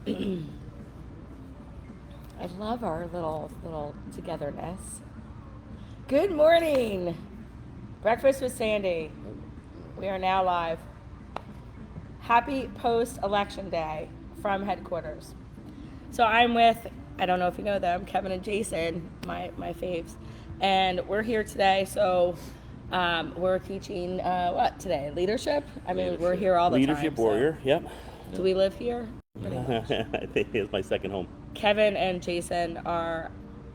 I love our little togetherness. Good morning. Breakfast with Sandy. We are now live. Happy post-election day from headquarters. So I'm with, I don't know if you know them, Kevin and Jason, my faves. And we're here today, so we're teaching what today? Leadership? I mean, we're here all the time. Leadership warrior, yep. Do we live here? I think it's my second home. Kevin and Jason are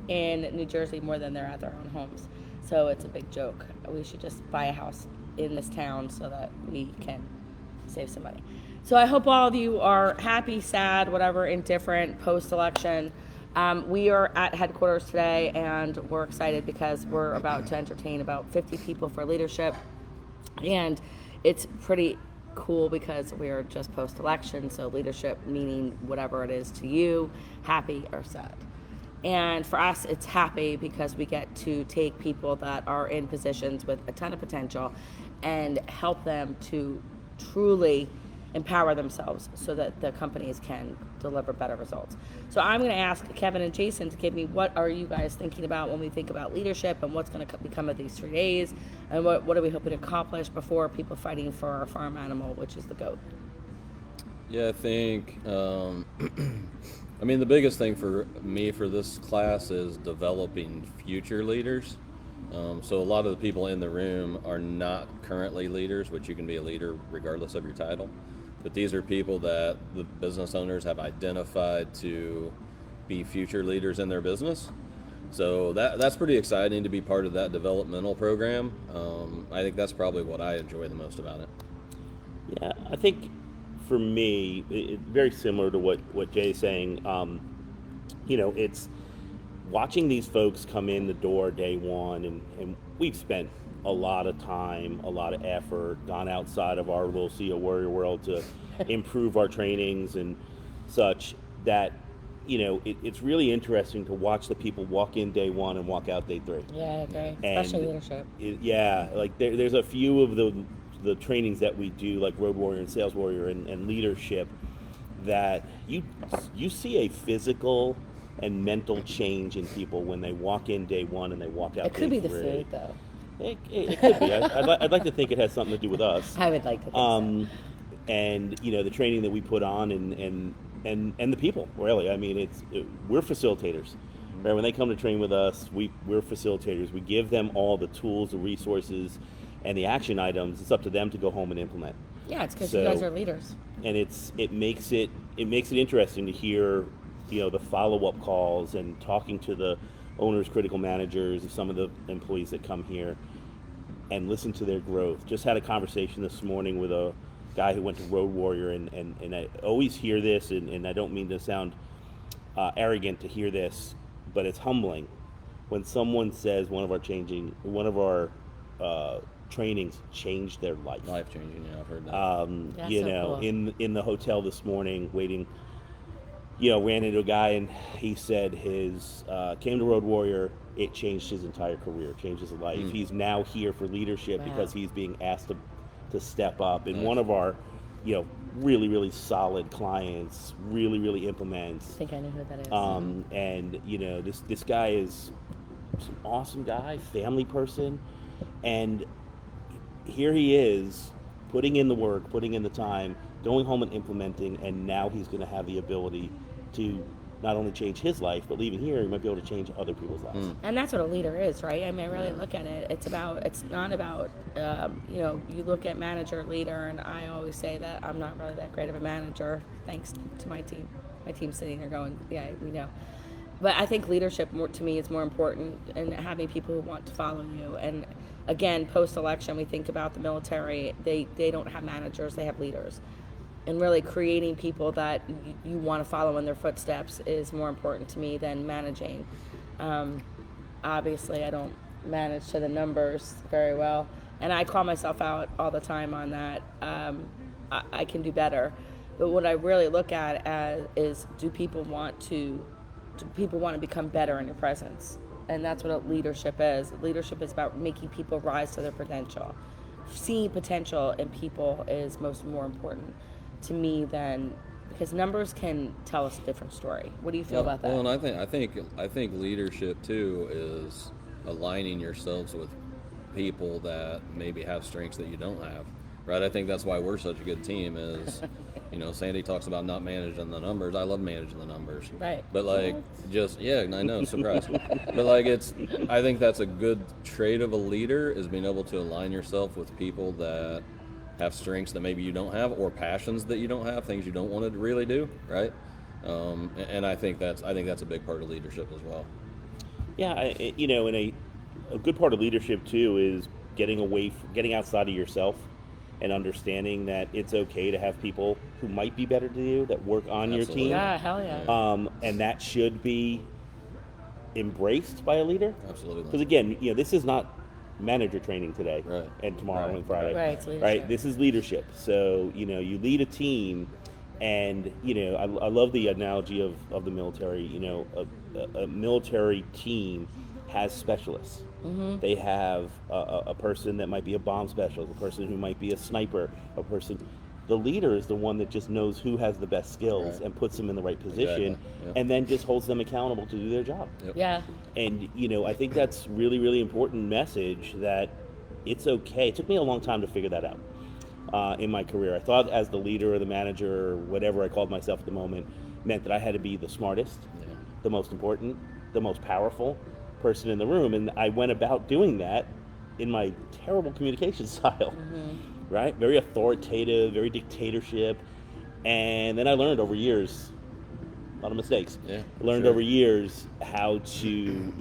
in New Jersey more than they're at their own homes. So it's a big joke. We should just buy a house in this town so that we can save some money. So I hope all of you are happy, sad, whatever, indifferent, post-election. We are at headquarters today, and we're excited because we're about to entertain about 50 people for leadership. And it's pretty cool because we're just post-election, so leadership meaning whatever it is to you, happy or sad. And for us, it's happy because we get to take people that are in positions with a ton of potential and help them to truly empower themselves so that the companies can deliver better results. So I'm going to ask Kevin and Jason to give me what are you guys thinking about when we think about leadership and what's going to become of these 3 days, and what are we hoping to accomplish before people fighting for our farm animal, which is the goat. Yeah, I think, I mean, the biggest thing for me for this class is developing future leaders. So a lot of the people in the room are not currently leaders, which you can be a leader regardless of your title. But these are people that the business owners have identified to be future leaders in their business. So that's pretty exciting to be part of that developmental program. I think that's probably what I enjoy the most about it. Yeah, I think for me, very similar to what Jay's saying. It's watching these folks come in the door day one, and we've spent a lot of time, a lot of effort, gone outside of our little CEO Warrior world to improve our trainings and such, that it's really interesting to watch the people walk in day one and walk out day three. Yeah, I agree. Especially leadership. Like there's a few of the trainings that we do, like Road Warrior and Sales Warrior and leadership, that you see a physical and mental change in people when they walk in day one and they walk out It could be day the three. food, though. It could be. I'd like to think it has something to do with us. I would like to think so. And the training that we put on and the people, really. I mean, we're facilitators. Right? When they come to train with us, we're facilitators. We give them all the tools, the resources, and the action items. It's up to them to go home and implement. Yeah, it's because you guys are leaders. And it makes it interesting to hear the follow-up calls and talking to the owners, critical managers, and some of the employees that come here, and listen to their growth. Just had a conversation this morning with a guy who went to Road Warrior, and I always hear this, and I don't mean to sound arrogant to hear this, but it's humbling when someone says one of our trainings changed their life. Life changing, yeah, I've heard that. Cool. in the hotel this morning waiting, ran into a guy, and he said his came to Road Warrior. It changed his entire career, changed his life. He's now here for leadership because he's being asked to step up. And one of our, really, really solid clients really, really implements. I think I know who that is. And this guy is an awesome guy, family person, and here he is putting in the work, putting in the time, going home and implementing, and now he's going to have the ability to not only change his life, but leaving here, he might be able to change other people's lives. And that's what a leader is, right? I mean, I really look at it. It's not about, you look at manager, leader, and I always say that I'm not really that great of a manager, thanks to my team. My team's sitting there going, yeah, we know. But I think leadership, to me, is more important, and having people who want to follow you. And again, post-election, we think about the military. They don't have managers, they have leaders. And really creating people that you want to follow in their footsteps is more important to me than managing. Obviously, I don't manage to the numbers very well, and I call myself out all the time on that. I can do better. But what I really look at is do people want to become better in your presence? And that's what a leadership is. Leadership is about making people rise to their potential. Seeing potential in people is more important to me than because numbers can tell us a different story. What do you feel about that? Well, and I think leadership too is aligning yourselves with people that maybe have strengths that you don't have, right? I think that's why we're such a good team. Is Sandy talks about not managing the numbers. I love managing the numbers, Right. But like, I know, surprise. But like, I think that's a good trait of a leader, is being able to align yourself with people that have strengths that maybe you don't have, or passions that you don't have, things you don't want to really do, right? And I think that's a big part of leadership as well. Yeah, and a good part of leadership too is getting outside of yourself and understanding that it's okay to have people who might be better than you that work on your Absolutely. team. Yeah, hell yeah. And that should be embraced by a leader. Because Absolutely. again, this is not manager training today Right. and tomorrow Right. and Friday. Right, it's leadership. Right. This is leadership. So you lead a team, and I love the analogy of the military. A military team has specialists. Mm-hmm. They have a person that might be a bomb specialist, a person who might be a sniper, a person. The leader is the one that just knows who has the best skills Right. and puts them in the right position, Exactly. Yep. and then just holds them accountable to do their job. Yep. Yeah. And I think that's really, really important message, that it's okay. It took me a long time to figure that out in my career. I thought as the leader or the manager or whatever I called myself at the moment meant that I had to be the smartest, Yeah. the most important, the most powerful person in the room, and I went about doing that in my terrible communication style. Right? Very authoritative, very dictatorship. And then I learned over years, a lot of mistakes. Yeah, Learned sure. over years how to,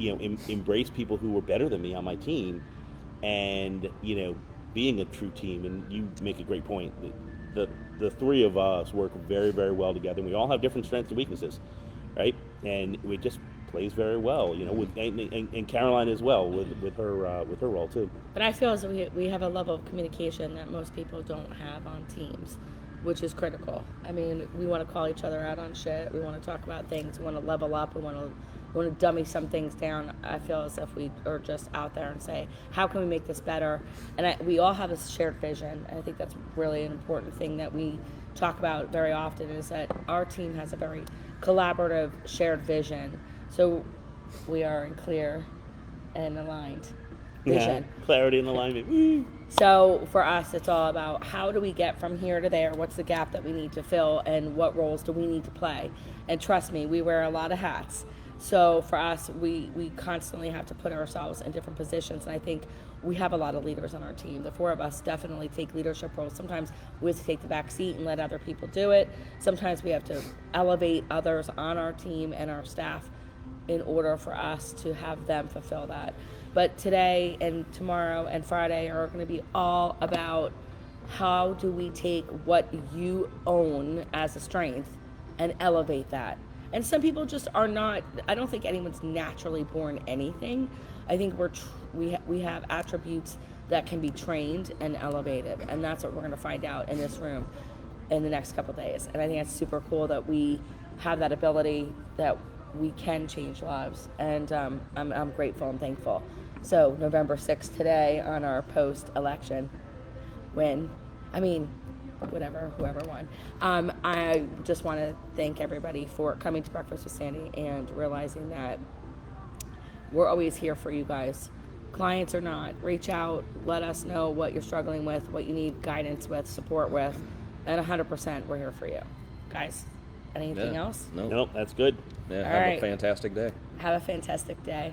embrace people who were better than me on my team, and, being a true team. And you make a great point. The three of us work very, very well together. And we all have different strengths and weaknesses, right? And it just plays very well, with and Caroline as well with her role too. But I feel as though we have a level of communication that most people don't have on teams, which is critical. I mean, we want to call each other out on shit. We want to talk about things. We want to level up. We want to dummy some things down. I feel as if we are just out there and say, how can we make this better? And we all have a shared vision. And I think that's really an important thing that we talk about very often, is that our team has a very collaborative, shared vision. So we are in clear and aligned vision. Yeah, clarity and alignment. Woo. So for us, it's all about how do we get from here to there? What's the gap that we need to fill, and what roles do we need to play? And trust me, we wear a lot of hats. So for us, we constantly have to put ourselves in different positions. And I think we have a lot of leaders on our team. The four of us definitely take leadership roles. Sometimes we have to take the back seat and let other people do it. Sometimes we have to elevate others on our team and our staff in order for us to have them fulfill that. But today and tomorrow and Friday are going to be all about how do we take what you own as a strength and elevate that. And some people just are not, I don't think anyone's naturally born anything. I think we have attributes that can be trained and elevated. And that's what we're going to find out in this room in the next couple of days. And I think it's super cool that we have that ability, that we can change lives, and I'm grateful and thankful. So November 6th today, on our post-election win, whoever won. I just want to thank everybody for coming to Breakfast with Sandy and realizing that we're always here for you guys. Clients or not, reach out, let us know what you're struggling with, what you need guidance with, support with, and 100% we're here for you. Guys, anything else? No. Nope, that's good. Yeah, All have right. a fantastic day. Have a fantastic day.